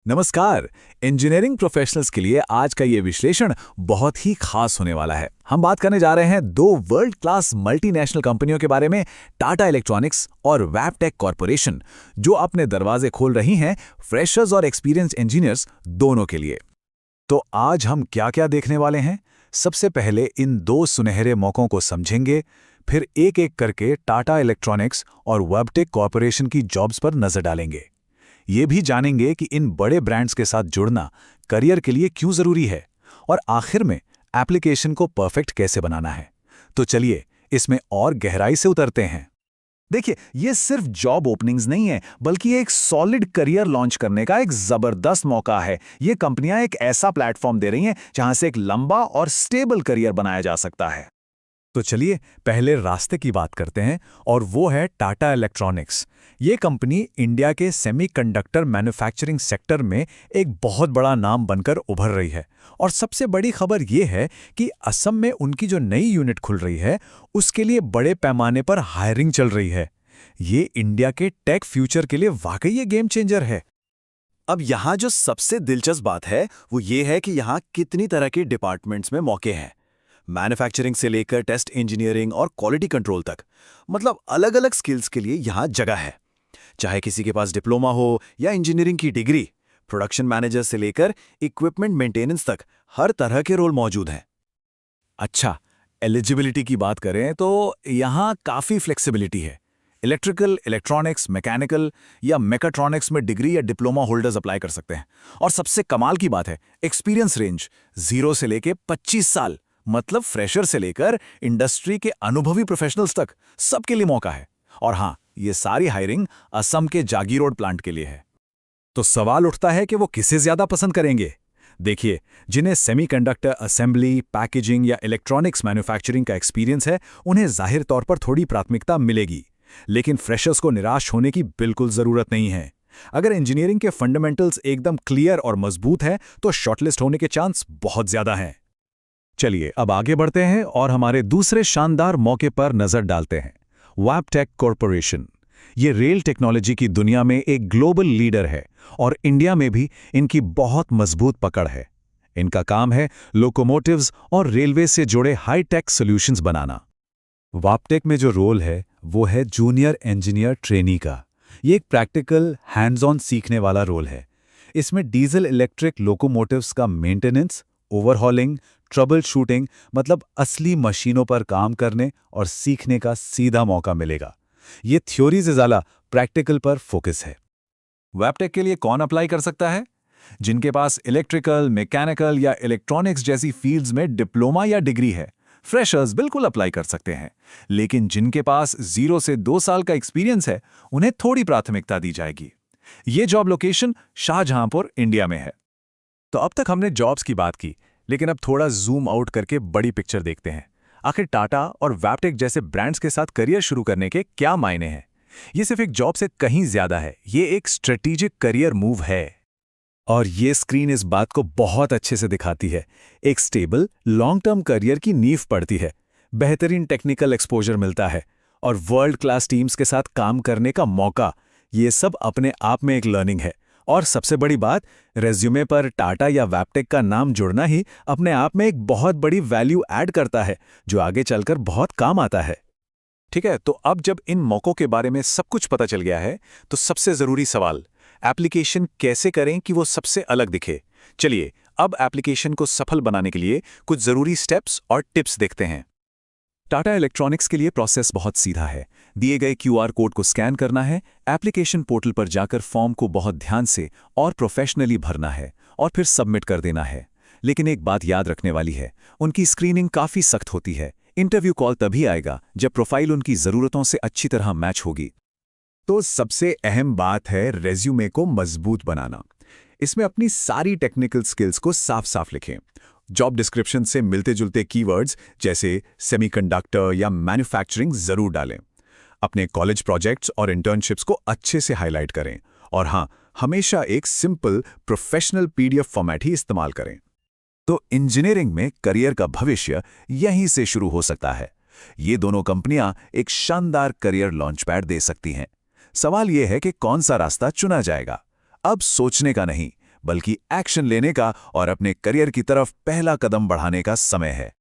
नमस्कार। Engineering professionals के लिए आज का ये विश्लेषण बहुत ही खास होने वाला है। हम बात करने जा रहे हैं दो वर्ल्ड क्लास मल्टीनेशनल कंपनियों के बारे में, टाटा इलेक्ट्रॉनिक्स और वैबटेक कॉरपोरेशन, जो अपने दरवाजे खोल रही हैं फ्रेशर्स और एक्सपीरियंस्ड इंजीनियर्स दोनों के लिए। तो आज हम क्या-क्या देखने वाले हैं? सबसे पहले इन दो सुनहरे मौकों को समझेंगे, फिर एक-एक करके टाटा इलेक्ट्रॉनिक्स और वैबटेक कॉरपोरेशन की जॉब्स पर नजर डालेंगे। ये भी जानेंगे कि इन बड़े ब्रांड्स के साथ जुड़ना करियर के लिए क्यों जरूरी है, और आखिर में एप्लीकेशन को परफेक्ट कैसे बनाना है। तो चलिए इसमें और गहराई से उतरते हैं। देखिए, ये सिर्फ जॉब ओपनिंग्स नहीं है, बल्कि एक सॉलिड करियर लॉन्च करने का एक जबरदस्त मौका है। ये कंपनियां एक ऐसा प्लेटफॉर्म दे रही हैं जहां से एक लंबा और स्टेबल करियर बनाया जा सकता है। तो चलिए पहले रास्ते की बात करते हैं, और वो है टाटा इलेक्ट्रॉनिक्स। ये कंपनी इंडिया के सेमीकंडक्टर मैन्युफैक्चरिंग सेक्टर में एक बहुत बड़ा नाम बनकर उभर रही है। और सबसे बड़ी खबर ये है कि असम में उनकी जो नई यूनिट खुल रही है, उसके लिए बड़े पैमाने पर हायरिंग चल रही है। ये इंडिया के टेक फ्यूचर के लिए वाकई ये गेम चेंजर है। अब यहाँ जो सबसे दिलचस्प बात है वो ये है कि यहाँ कितनी तरह के डिपार्टमेंट्स में मौके हैं। मैन्युफैक्चरिंग से लेकर टेस्ट इंजीनियरिंग और क्वालिटी कंट्रोल तक, मतलब अलग अलग स्किल्स के लिए यहाँ जगह है। चाहे किसी के पास डिप्लोमा हो या इंजीनियरिंग की डिग्री, प्रोडक्शन मैनेजर से लेकर इक्विपमेंट मेंटेनेंस तक हर तरह के रोल मौजूद हैं। अच्छा, एलिजिबिलिटी की बात करें तो यहाँ काफ़ी फ्लेक्सिबिलिटी है। इलेक्ट्रिकल, इलेक्ट्रॉनिक्स, मैकेनिकल या मेकाट्रॉनिक्स में डिग्री या डिप्लोमा होल्डर्स अप्लाई कर सकते हैं। और सबसे कमाल की बात है, एक्सपीरियंस रेंज 0 से लेकर 25 साल, मतलब फ्रेशर से लेकर इंडस्ट्री के अनुभवी प्रोफेशनल्स तक सबके लिए मौका है। और हाँ, ये सारी हायरिंग असम के जागीरोड प्लांट के लिए है। तो सवाल उठता है कि वो किसे ज्यादा पसंद करेंगे। देखिए, जिन्हें सेमीकंडक्टर असेंबली, पैकेजिंग या इलेक्ट्रॉनिक्स मैन्युफैक्चरिंग का एक्सपीरियंस है, उन्हें जाहिर तौर पर थोड़ी प्राथमिकता मिलेगी। लेकिन फ्रेशर्स को निराश होने की बिल्कुल जरूरत नहीं है। अगर इंजीनियरिंग के फंडामेंटल्स एकदम क्लियर और मजबूत हैं, तो शॉर्टलिस्ट होने के चांस बहुत ज्यादा हैं। चलिए अब आगे बढ़ते हैं और हमारे दूसरे शानदार मौके पर नजर डालते हैं, वैबटेक कॉरपोरेशन। ये रेल टेक्नोलॉजी की दुनिया में एक ग्लोबल लीडर है, और इंडिया में भी इनकी बहुत मजबूत पकड़ है। इनका काम है लोकोमोटिव्स और रेलवे से जुड़े हाई-टेक सॉल्यूशंस बनाना। वैबटेक में जो रोल है वो है जूनियर इंजीनियर ट्रेनी का। ये एक प्रैक्टिकल, हैंड्स ऑन सीखने वाला रोल है। इसमें डीजल इलेक्ट्रिक लोकोमोटिव्स का मेंटेनेंस, ओवरहॉलिंग, ट्रबल शूटिंग, मतलब असली मशीनों पर काम करने और सीखने का सीधा मौका मिलेगा। ये थ्योरी से ज़्यादा प्रैक्टिकल पर फोकस है। वैबटेक के लिए कौन अप्लाई कर सकता है? जिनके पास इलेक्ट्रिकल, मैकेनिकल या इलेक्ट्रॉनिक्स जैसी फील्ड्स में डिप्लोमा या डिग्री है। फ्रेशर्स बिल्कुल अप्लाई कर सकते हैं, लेकिन जिनके पास 0 से 2 साल का एक्सपीरियंस है, उन्हें थोड़ी प्राथमिकता दी जाएगी। ये जॉब लोकेशन शाहजहांपुर, इंडिया में है। तो अब तक हमने जॉब्स की बात की, लेकिन अब थोड़ा जूम आउट करके बड़ी पिक्चर देखते हैं। आखिर टाटा और वैबटेक जैसे ब्रांड्स के साथ करियर शुरू करने के क्या मायने हैं? ये सिर्फ एक जॉब से कहीं ज्यादा है। ये एक स्ट्रेटेजिक करियर मूव है। और ये स्क्रीन इस बात को बहुत अच्छे से दिखाती है। एक स्टेबल, लॉन्ग टर्म करियर की नींव पड़ती है, बेहतरीन टेक्निकल एक्सपोजर मिलता है, और वर्ल्ड क्लास टीम्स के साथ काम करने का मौका। ये सब अपने आप में एक लर्निंग है। और सबसे बड़ी बात, रेज्यूमे पर टाटा या वैबटेक का नाम जुड़ना ही अपने आप में एक बहुत बड़ी वैल्यू ऐड करता है, जो आगे चलकर बहुत काम आता है। ठीक है, तो अब जब इन मौकों के बारे में सब कुछ पता चल गया है, तो सबसे जरूरी सवाल, एप्लीकेशन कैसे करें कि वो सबसे अलग दिखे। चलिए अब एप्लीकेशन को सफल बनाने के लिए कुछ जरूरी स्टेप्स और टिप्स देखते हैं। टाटा इलेक्ट्रॉनिक्स के लिए प्रोसेस बहुत सीधा है। दिए गए क्यूआर कोड को स्कैन करना है, एप्लीकेशन पोर्टल पर जाकर फॉर्म को बहुत ध्यान से और प्रोफेशनली भरना है, और फिर सबमिट कर देना है। लेकिन एक बात याद रखने वाली है, उनकी स्क्रीनिंग काफ़ी सख्त होती है। इंटरव्यू कॉल तभी आएगा जब प्रोफाइल उनकी ज़रूरतों से अच्छी तरह मैच होगी। तो सबसे अहम बात है रेज्यूमे को मजबूत बनाना। इसमें अपनी सारी टेक्निकल स्किल्स को साफ साफ लिखें। जॉब डिस्क्रिप्शन से मिलते जुलते कीवर्ड्स जैसे सेमीकंडक्टर या मैन्युफैक्चरिंग जरूर डालें। अपने कॉलेज प्रोजेक्ट्स और इंटर्नशिप्स को अच्छे से हाईलाइट करें। और हाँ, हमेशा एक सिंपल प्रोफेशनल पीडीएफ फॉर्मेट ही इस्तेमाल करें। तो इंजीनियरिंग में करियर का भविष्य यहीं से शुरू हो सकता है। ये दोनों कंपनियां एक शानदार करियर लॉन्च पैड दे सकती हैं। सवाल यह है कि कौन सा रास्ता चुना जाएगा। अब सोचने का नहीं, बल्कि एक्शन लेने का और अपने करियर की तरफ पहला कदम बढ़ाने का समय है।